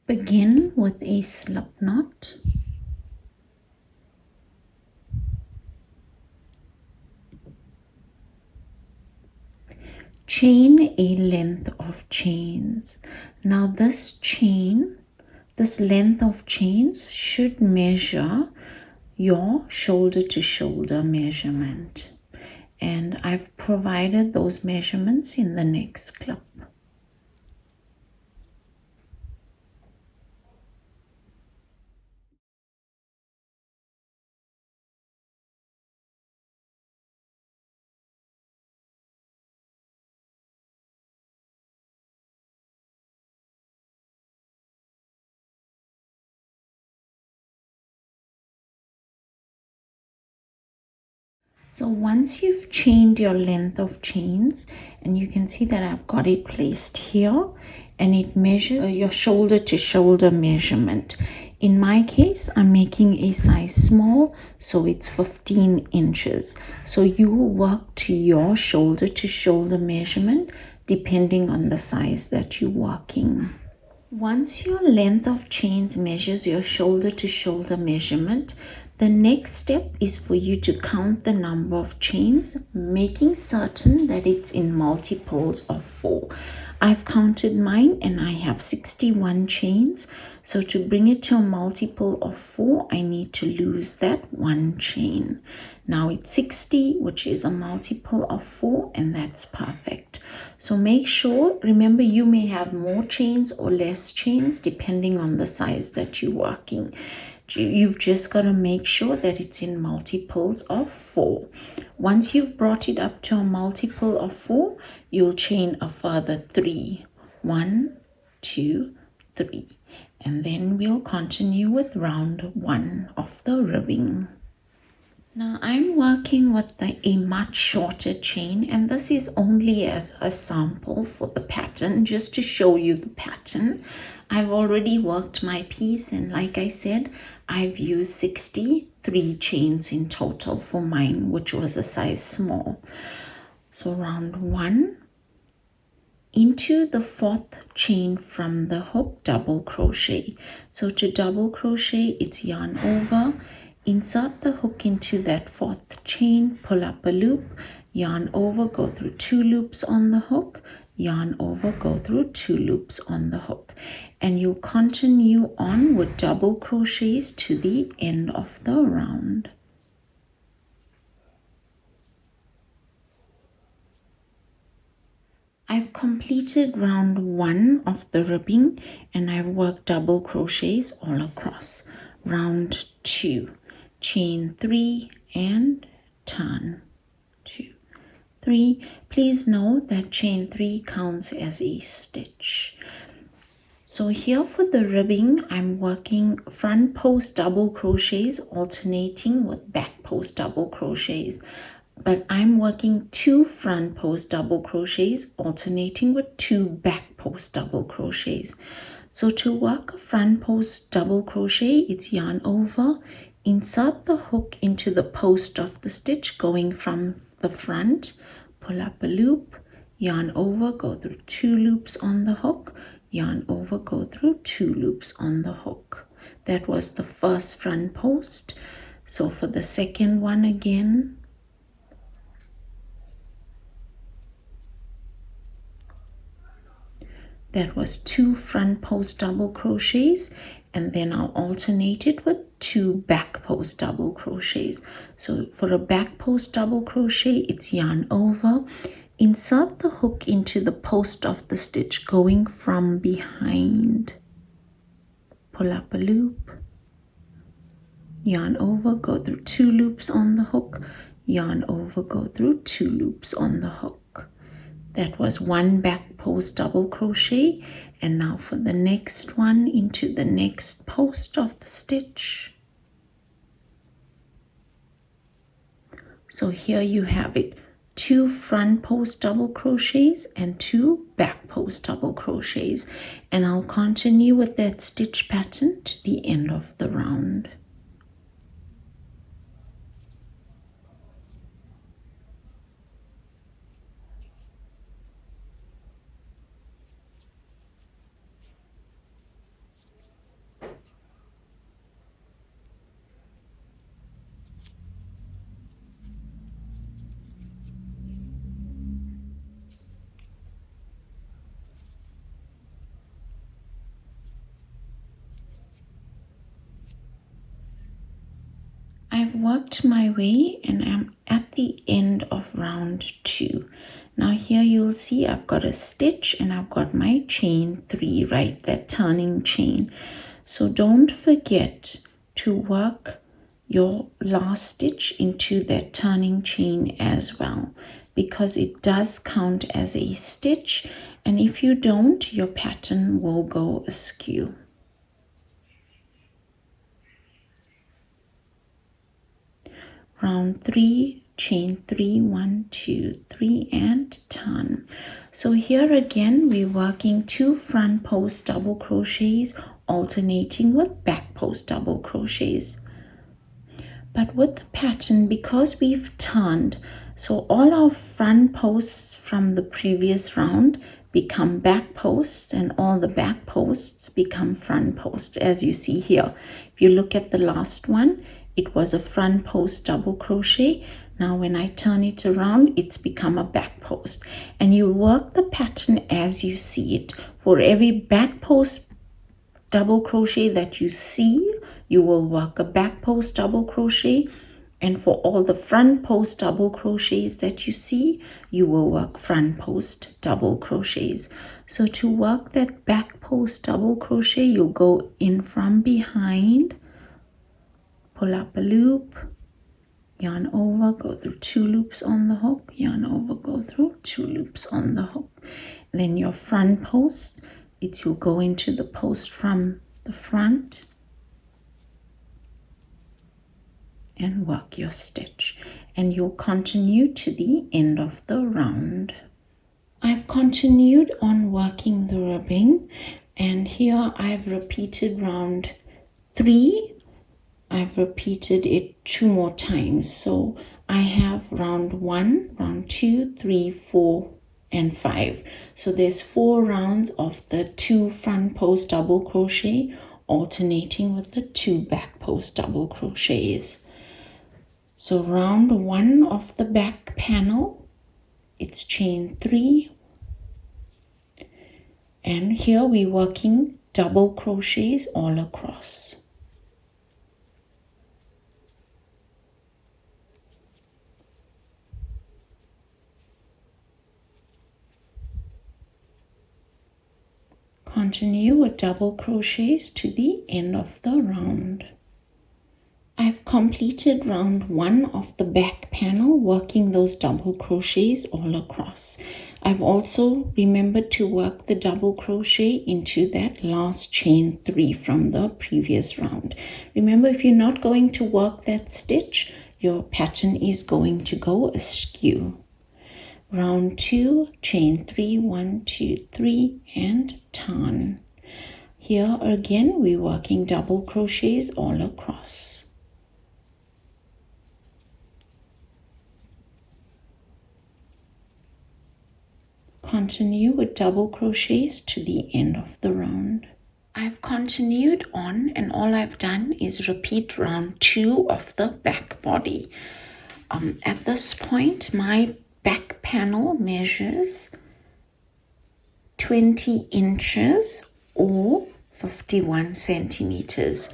Begin with a slip knot. Chain a length of chains. Now this length of chains should measure your shoulder to shoulder measurement. And I've provided those measurements in the next clip. So once you've chained your length of chains, and you can see that I've got it placed here, and it measures your shoulder to shoulder measurement. In my case, I'm making a size small, so it's 15 inches. So you will work to your shoulder to shoulder measurement depending on the size that you're working. Once your length of chains measures your shoulder to shoulder measurement, the next step is for you to count the number of chains, making certain that it's in multiples of 4. I've counted mine and I have 61 chains. So to bring it to a multiple of 4, I need to lose that 1 chain. Now it's 60, which is a multiple of 4, and that's perfect. So make sure, remember, you may have more chains or less chains depending on the size that you're working. You've just got to make sure that it's in multiples of 4. Once you've brought it up to a multiple of 4, you'll chain a further 3. 1, 2, 3. And then we'll continue with round 1 of the ribbing. Now I'm working with a much shorter chain, and this is only as a sample for the pattern, just to show you the pattern. I've already worked my piece, and like I said, I've used 63 chains in total for mine, which was a size small. So round 1, into the 4th chain from the hook, double crochet. So to double crochet, it's yarn over, insert the hook into that 4th chain, pull up a loop, yarn over, go through 2 loops on the hook, yarn over, go through 2 loops on the hook, and you'll continue on with double crochets to the end of the round. I've completed round 1 of the ribbing, and I've worked double crochets all across. Round 2, chain 3 and turn 2, 3. Please note that chain 3 counts as a stitch. So here for the ribbing, I'm working front post double crochets alternating with back post double crochets. But I'm working 2 front post double crochets alternating with 2 back post double crochets. So to work a front post double crochet, it's yarn over, insert the hook into the post of the stitch going from the front, pull up a loop, yarn over, go through 2 loops on the hook, yarn over, go through 2 loops on the hook. That was the first front post. So for the second one again, that was 2 front post double crochets, and then I'll alternate it with 2 back post double crochets. So for a back post double crochet, it's yarn over, insert the hook into the post of the stitch going from behind, pull up a loop, yarn over, go through 2 loops on the hook, yarn over, go through 2 loops on the hook. That was 1 back post double crochet, and now for the next one, into the next post of the stitch. So here you have it, 2 front post double crochets and 2 back post double crochets, and I'll continue with that stitch pattern to the end of the round. I've worked my way and I'm at the end of round 2. Now here you'll see I've got a stitch and I've got my chain 3, right, that turning chain. So don't forget to work your last stitch into that turning chain as well, because it does count as a stitch, and if you don't, your pattern will go askew. Round 3, chain 3, 1, 2, 3, and turn. So here again we're working 2 front post double crochets alternating with back post double crochets. But with the pattern, because we've turned, so all our front posts from the previous round become back posts, and all the back posts become front posts, as you see here. If you look at the last one, it was a front post double crochet. Now when I turn it around, it's become a back post, and you work the pattern as you see it. For every back post double crochet that you see, you will work a back post double crochet, and for all the front post double crochets that you see, you will work front post double crochets. So to work that back post double crochet, you'll go in from behind, pull up a loop, yarn over, go through 2 loops on the hook, yarn over, go through 2 loops on the hook. And then your front posts, you'll go into the post from the front and work your stitch, and you'll continue to the end of the round. I've continued on working the ribbing, and here I've repeated round 3. I've repeated it 2 more times, so I have round 1, round 2, 3, 4, and 5. So there's 4 rounds of the 2 front post double crochet alternating with the 2 back post double crochets. So round 1 of the back panel, it's chain 3, and here we're working double crochets all across. Continue with double crochets to the end of the round. I've completed round 1 of the back panel, working those double crochets all across. I've also remembered to work the double crochet into that last chain 3 from the previous round. Remember, if you're not going to work that stitch, your pattern is going to go askew. Round 2, chain 3, 1, 2, 3, and turn. Here again, we're working double crochets all across. Continue with double crochets to the end of the round. I've continued on, and all I've done is repeat round 2 of the back body. At this point, my back panel measures 20 inches or 51 centimeters,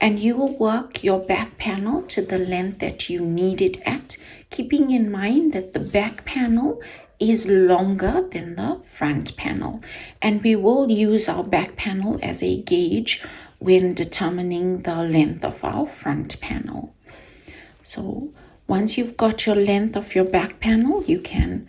and you will work your back panel to the length that you need it at, keeping in mind that the back panel is longer than the front panel, and we will use our back panel as a gauge when determining the length of our front panel. So once you've got your length of your back panel, you can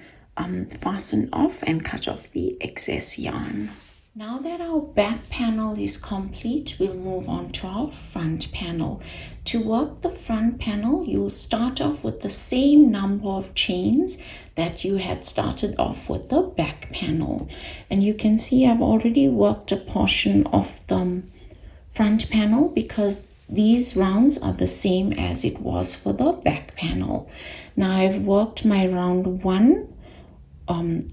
fasten off and cut off the excess yarn. Now that our back panel is complete, we'll move on to our front panel. To work the front panel, you'll start off with the same number of chains that you had started off with the back panel. And you can see I've already worked a portion of the front panel because these rounds are the same as it was for the back panel. Now I've worked my round 1,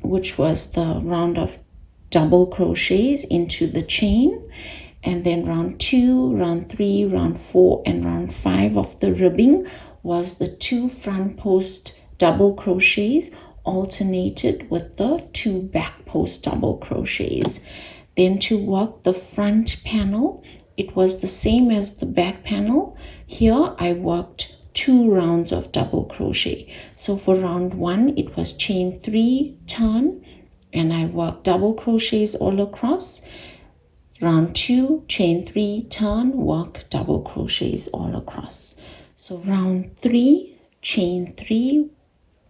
which was the round of double crochets into the chain, and then round 2, round 3, round 4, and round 5 of the ribbing was the 2 front post double crochets alternated with the 2 back post double crochets. Then to work the front panel, it was the same as the back panel. Here I worked 2 rounds of double crochet. So for round 1 it was chain 3, turn, and I worked double crochets all across. Round 2, chain 3, turn, work double crochets all across. So round 3, chain 3,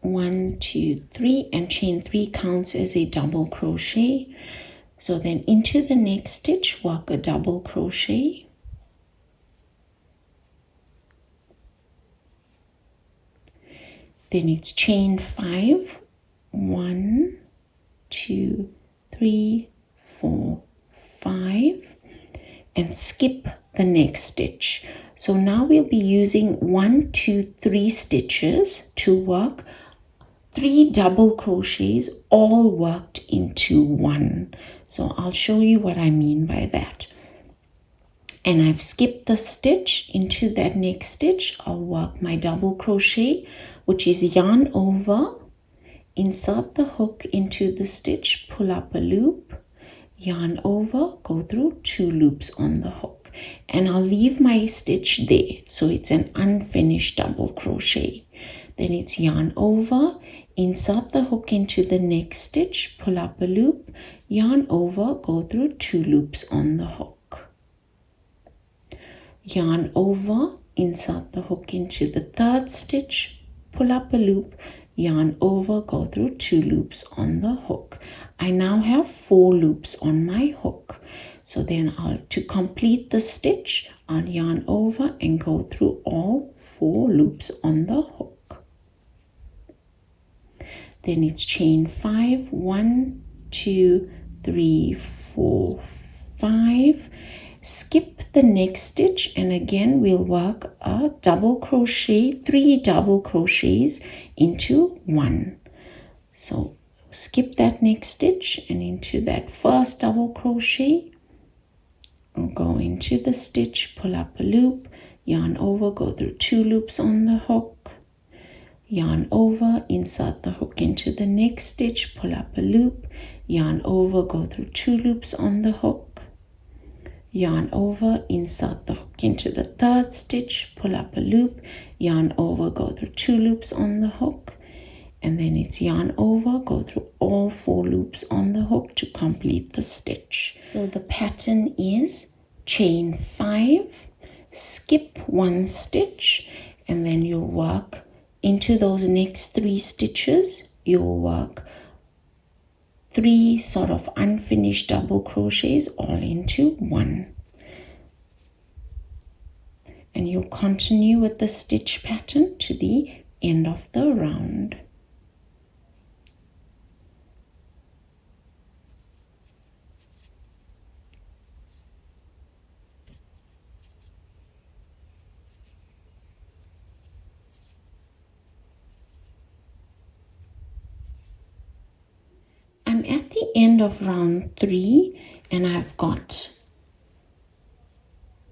1, 2, 3, and chain 3 counts as a double crochet. So then into the next stitch, work a double crochet. Then it's chain 5, 1, 2, 3, 4, 5, and skip the next stitch. So now we'll be using 1, 2, 3 stitches to work 3 double crochets all worked into 1. So I'll show you what I mean by that. And I've skipped the stitch. Into that next stitch I'll work my double crochet, which is yarn over, insert the hook into the stitch, pull up a loop, yarn over, go through 2 loops on the hook, and I'll leave my stitch there, so it's an unfinished double crochet. Then it's yarn over, insert the hook into the next stitch, pull up a loop, yarn over, go through 2 loops on the hook, yarn over, insert the hook into the 3rd stitch, pull up a loop, yarn over, go through 2 loops on the hook. I now have 4 loops on my hook. So then to complete the stitch, I'll yarn over and go through all 4 loops on the hook. Then it's chain 5, 1, 2, 3, 4, 5. Skip the next stitch, and again we'll work a double crochet, 3 double crochets into 1. So skip that next stitch, and into that first double crochet I'll go into the stitch, pull up a loop, yarn over, go through 2 loops on the hook, yarn over, insert the hook into the next stitch, pull up a loop, yarn over, go through 2 loops on the hook, yarn over, insert the hook into the 3rd stitch, pull up a loop, yarn over, go through 2 loops on the hook, and then it's yarn over, go through all 4 loops on the hook to complete the stitch. So the pattern is chain 5, skip 1 stitch, and then you'll work into those next 3 stitches, you'll work 3 sort of unfinished double crochets all into 1. And you'll continue with the stitch pattern to the end of the round. I'm at the end of round 3 and I've got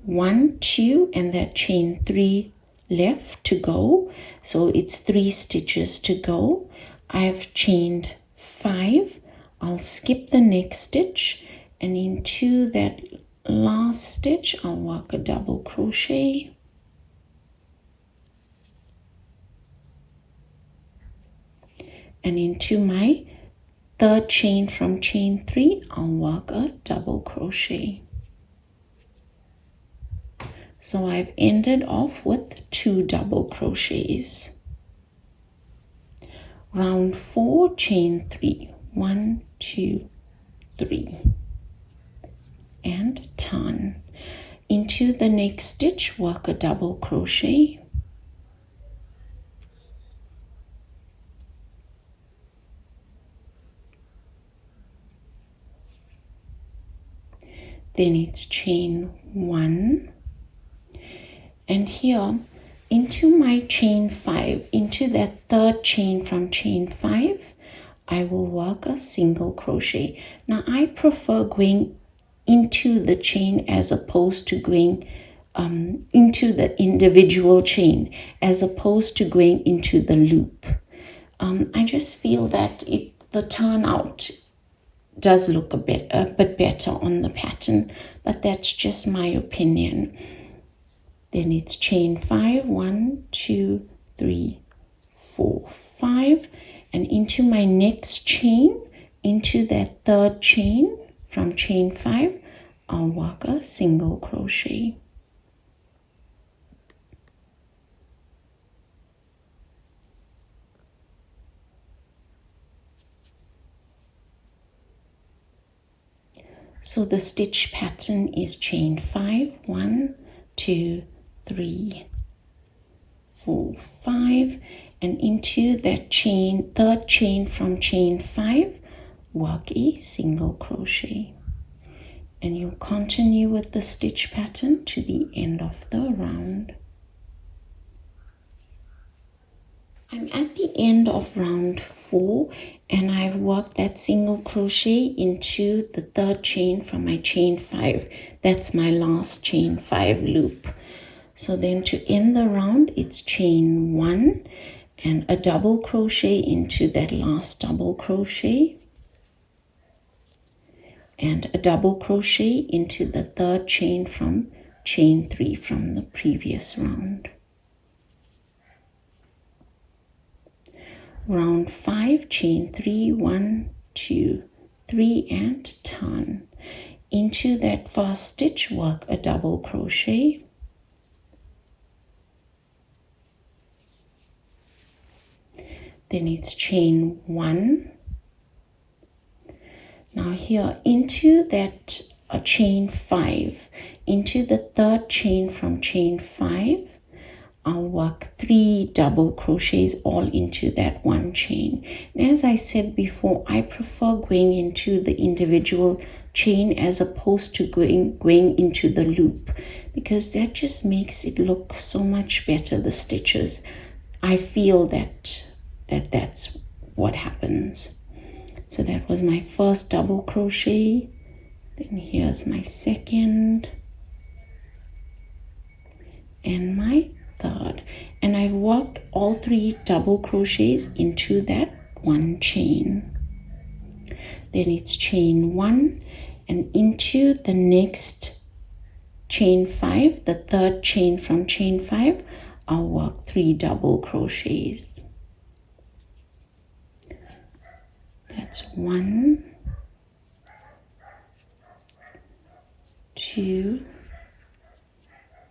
1, 2 and that chain 3 left to go. So it's 3 stitches to go. I've chained 5. I'll skip the next stitch, and into that last stitch I'll work a double crochet. And into my 3rd chain from chain 3, I'll work a double crochet. So I've ended off with 2 double crochets. Round 4, chain 3, 1, 2, 3, and turn. Into the next stitch, work a double crochet. Then it's chain 1, and here into my chain 5, into that 3rd chain from chain 5, I will work a single crochet. Now I prefer going into the chain as opposed to going into the individual chain, as opposed to going into the loop. I just feel that the turnout does look a bit better on the pattern, but that's just my opinion. Then it's chain 5, 1, 2, 3, 4, 5, and into my next chain, into that third chain from chain 5, I'll work a single crochet. So the stitch pattern is chain 5, 1, 2, 3, 4, 5, and into that chain, third chain from chain 5, work a single crochet. And you'll continue with the stitch pattern to the end of the round. I'm at the end of round 4, and I've worked that single crochet into the third chain from my chain 5. That's my last chain 5 loop. So then to end the round, it's chain 1 and a double crochet into that last double crochet, and a double crochet into the third chain from chain 3 from the previous round. Round 5, chain 3, 1, 2, 3, and turn. Into that first stitch, work a double crochet. Then it's chain 1. Now here into that chain 5, into the third chain from chain 5, I'll work 3 double crochets all into that one chain. And as I said before, I prefer going into the individual chain as opposed to going into the loop, because that just makes it look so much better, the stitches. I feel that's what happens. So that was my first double crochet. Then here's my second and my third, and I've worked all 3 double crochets into that one chain. Then it's chain 1 and into the next chain 5, the third chain from chain 5, I'll work 3 double crochets. That's 1, 2,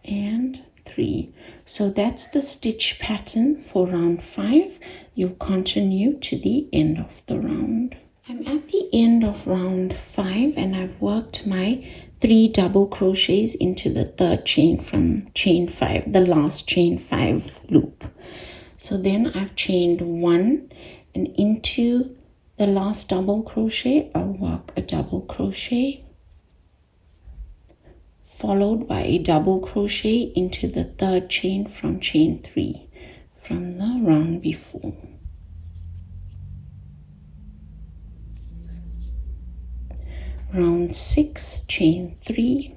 and 3. So that's the stitch pattern for round 5. You'll continue to the end of the round. I'm at the end of round 5, and I've worked my 3 double crochets into the third chain from chain 5, the last chain 5 loop. So then I've chained 1, and into the last double crochet I'll work a double crochet, followed by a double crochet into the third chain from chain 3 from the round before. Round 6, chain 3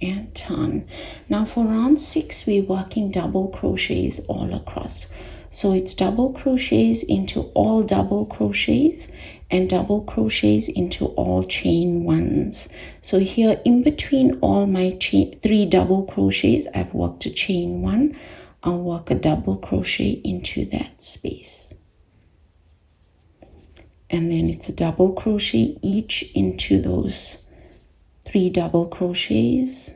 and turn. Now for round 6 we're working double crochets all across. So it's double crochets into all double crochets and double crochets into all chain 1s. So here in between all my 3 double crochets, I've worked a chain 1. I'll work a double crochet into that space. And then it's a double crochet each into those 3 double crochets.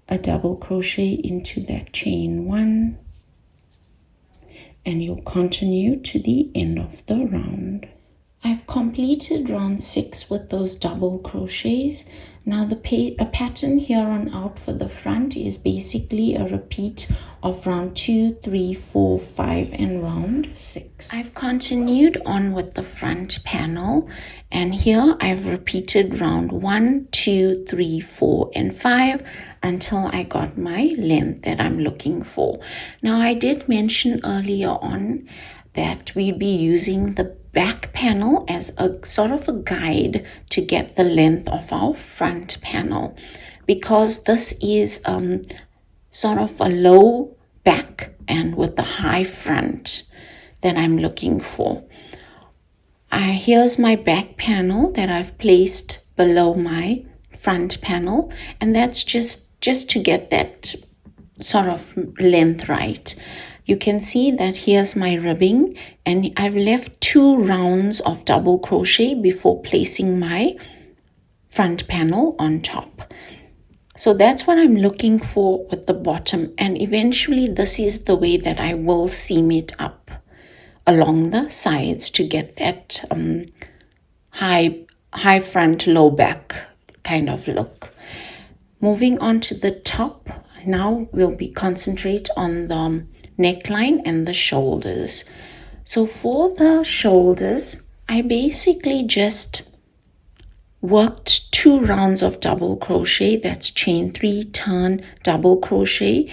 A double crochet into that chain 1, and you'll continue to the end of the round. I've completed round 6 with those double crochets. Now the pattern here on out for the front is basically a repeat of round 2, 3, 4, 5 and round 6. I've continued on with the front panel, and here I've repeated round 1, 2, 3, 4 and 5 until I got my length that I'm looking for. Now I did mention earlier on that we'd be using the back panel as a sort of a guide to get the length of our front panel, because this is sort of a low back and with a high front that I'm looking for. Here's my back panel that I've placed below my front panel, and that's just to get that sort of length right. You can see that here's my ribbing, and I've left 2 rounds of double crochet before placing my front panel on top. So that's what I'm looking for with the bottom, and eventually this is the way that I will seam it up along the sides to get that high front, low back kind of look. Moving on to the top, now we'll be concentrate on the neckline and the shoulders. So for the shoulders, I basically just worked 2 rounds of double crochet, that's chain 3, turn, double crochet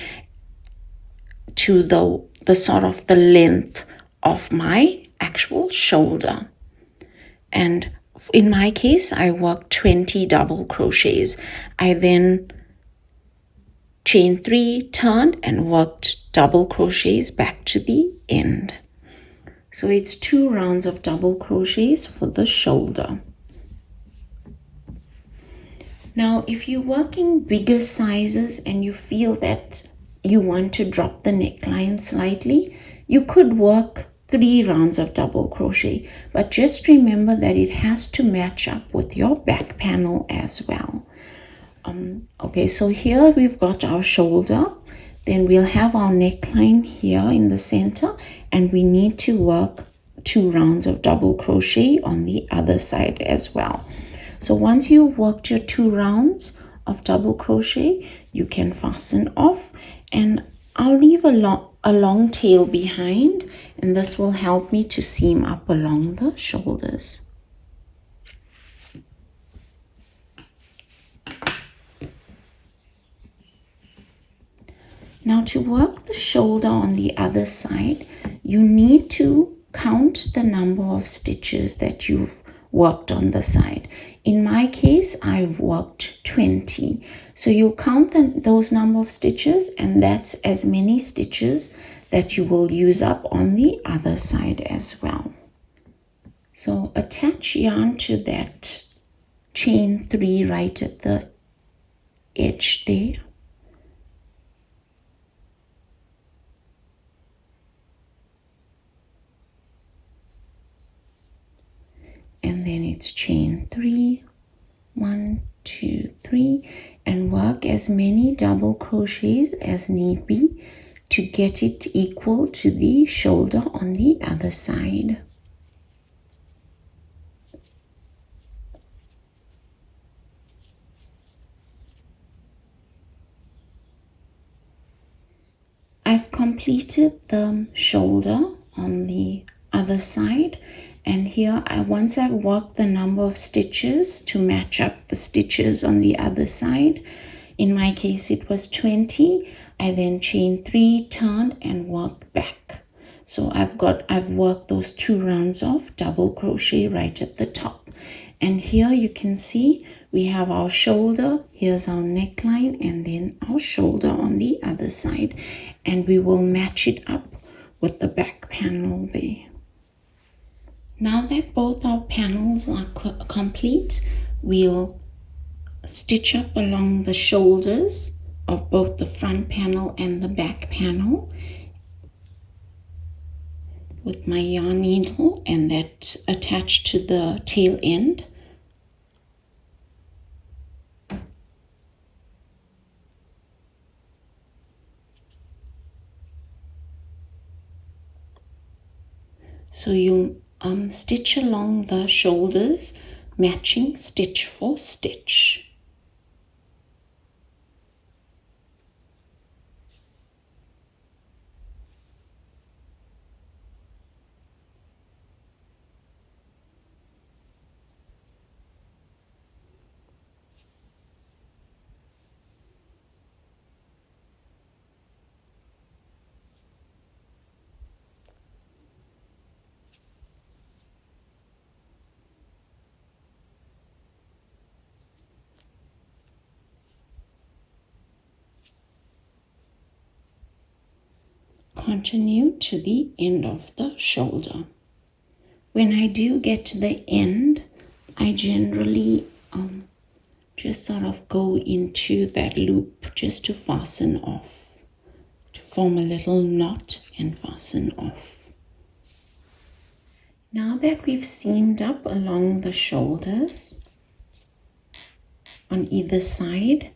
to the sort of the length of my actual shoulder. And in my case, I worked 20 double crochets. I then chain 3, turned, and worked double crochets back to the end. So it's 2 rounds of double crochets for the shoulder. Now, if you're working bigger sizes and you feel that you want to drop the neckline slightly, you could work 3 rounds of double crochet, but just remember that it has to match up with your back panel as well. Okay, so here we've got our shoulder, then we'll have our neckline here in the center, and we need to work 2 rounds of double crochet on the other side as well. So once you've worked your 2 rounds of double crochet, you can fasten off, and I'll leave a long tail behind, and this will help me to seam up along the shoulders. Now to work the shoulder on the other side, you need to count the number of stitches that you've worked on the side. In my case, I've worked 20. So you'll count those number of stitches, and that's as many stitches that you will use up on the other side as well. So attach yarn to that chain 3 right at the edge there. And then it's chain 3, 1, 2, 3, and work as many double crochets as need be to get it equal to the shoulder on the other side. I've completed the shoulder on the other side, and here once I've worked the number of stitches to match up the stitches on the other side, in my case it was 20, I then chain 3, turned, and worked back. So I've worked those 2 rounds of double crochet right at the top, and here you can see we have our shoulder, here's our neckline, and then our shoulder on the other side, and we will match it up with the back panel there. Now that both our panels are complete, we'll stitch up along the shoulders of both the front panel and the back panel with my yarn needle, and that attached to the tail end. So you'll stitch along the shoulders, matching stitch for stitch. Continue to the end of the shoulder. When I do get to the end, I generally just sort of go into that loop just to fasten off, to form a little knot and fasten off. Now that we've seamed up along the shoulders on either side,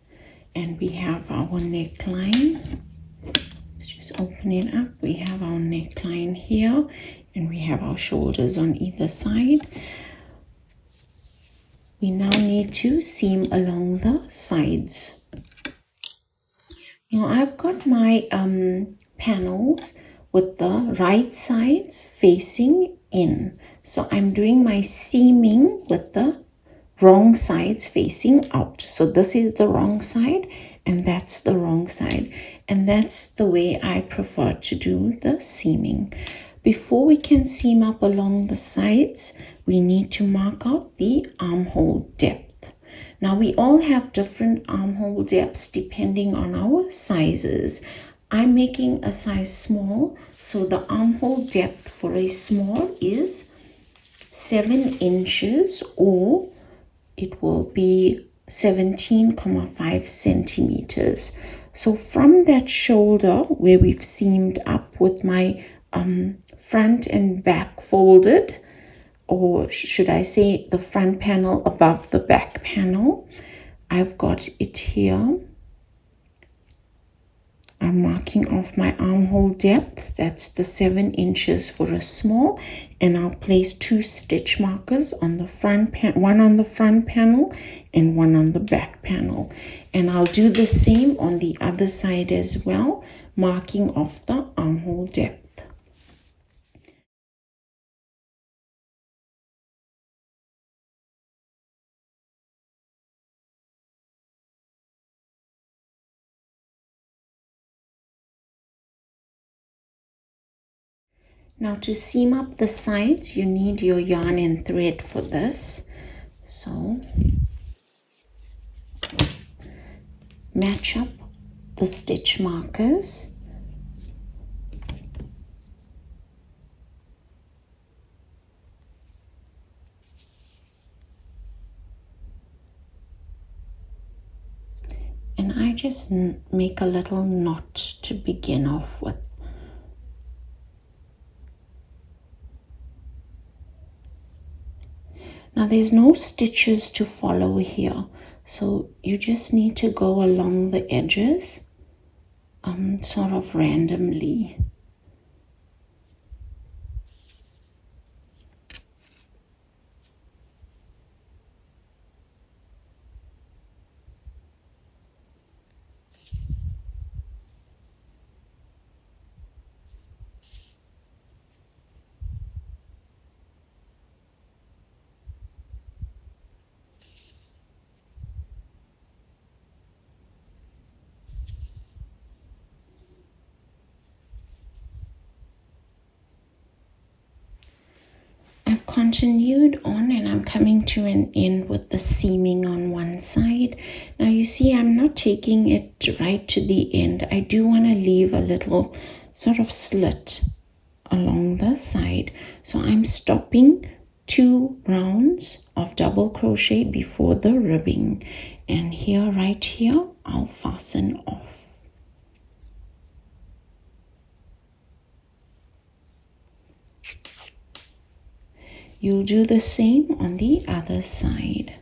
and we have our neckline, let's just open it up. We have our neckline here, and we have our shoulders on either side. We now need to seam along the sides. Now I've got my panels with the right sides facing in. So I'm doing my seaming with the wrong sides facing out. So this is the wrong side and that's the wrong side. And that's the way I prefer to do the seaming. Before we can seam up along the sides, we need to mark out the armhole depth. Now we all have different armhole depths depending on our sizes. I'm making a size small, so the armhole depth for a small is 7 inches, or it will be 17.5 centimeters. So from that shoulder where we've seamed up with my front and back folded, or should I say the front panel above the back panel, I've got it here. I'm marking off my armhole depth. That's the 7 inches for a small, and I'll place 2 stitch markers on the front one on the front panel and one on the back panel. And I'll do the same on the other side as well, marking off the armhole depth. Now to seam up the sides, you need your yarn and thread for this. So match up the stitch markers. And I just make a little knot to begin off with. Now there's no stitches to follow here, so you just need to go along the edges sort of randomly. I've continued on and I'm coming to an end with the seaming on one side. Now you see I'm not taking it right to the end. I do want to leave a little sort of slit along the side. So I'm stopping 2 rounds of double crochet before the ribbing. And here, right here, I'll fasten off. You'll do the same on the other side.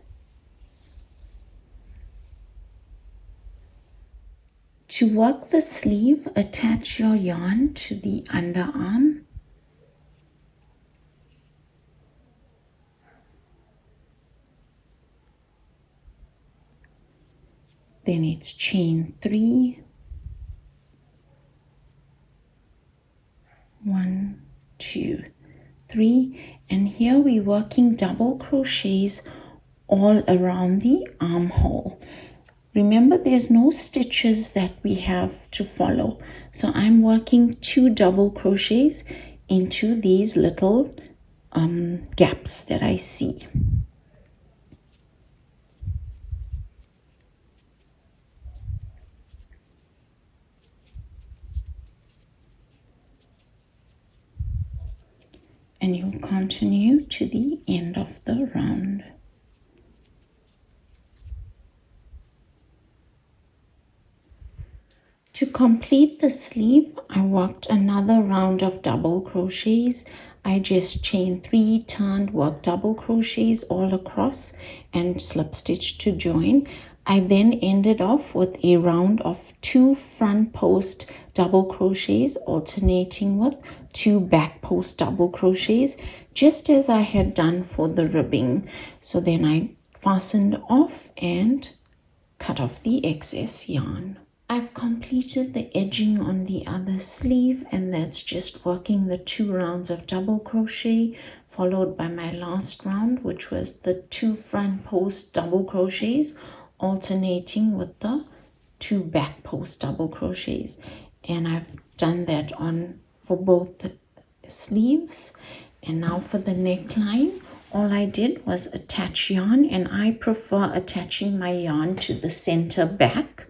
To work the sleeve, attach your yarn to the underarm. Then it's chain 3. 1, 2, 3. And here we're working double crochets all around the armhole. Remember, there's no stitches that we have to follow. So I'm working 2 double crochets into these little gaps that I see. And you'll continue to the end of the round. To complete the sleeve, I worked another round of double crochets. I just chained 3, turned, worked double crochets all across and slip stitch to join. I then ended off with a round of 2 front post double crochets alternating with 2 back post double crochets, just as I had done for the ribbing. So then I fastened off and cut off the excess yarn. I've completed the edging on the other sleeve, and that's just working the 2 rounds of double crochet followed by my last round, which was the 2 front post double crochets alternating with the 2 back post double crochets. And I've done that on for both the sleeves. And now for the neckline, all I did was attach yarn, and I prefer attaching my yarn to the center back.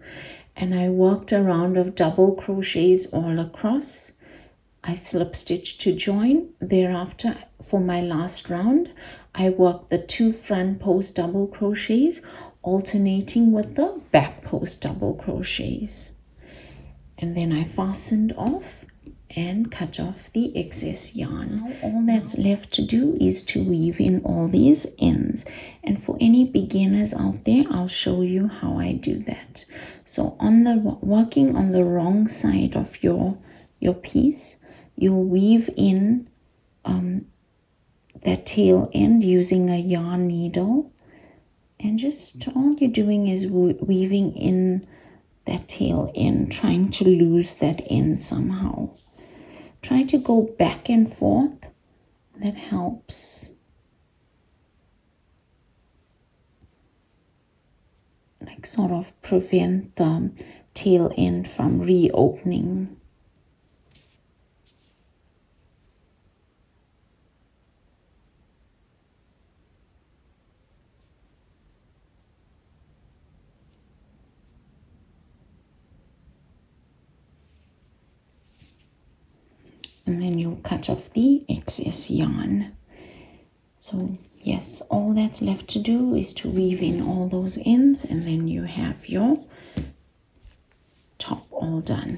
And I worked a round of double crochets all across. I slip stitched to join. Thereafter, for my last round, I worked the 2 front post double crochets alternating with the back post double crochets. And then I fastened off and cut off the excess yarn. Now all that's left to do is to weave in all these ends, and for any beginners out there, I'll show you how I do that. So on the working on the wrong side of your piece, you'll weave in that tail end using a yarn needle, and just all you're doing is weaving in that tail end, trying to lose that end somehow. Try to go back and forth. That helps. Like sort of prevent the tail end from reopening. And then you'll cut off the excess yarn. So yes, all that's left to do is to weave in all those ends, and then you have your top all done.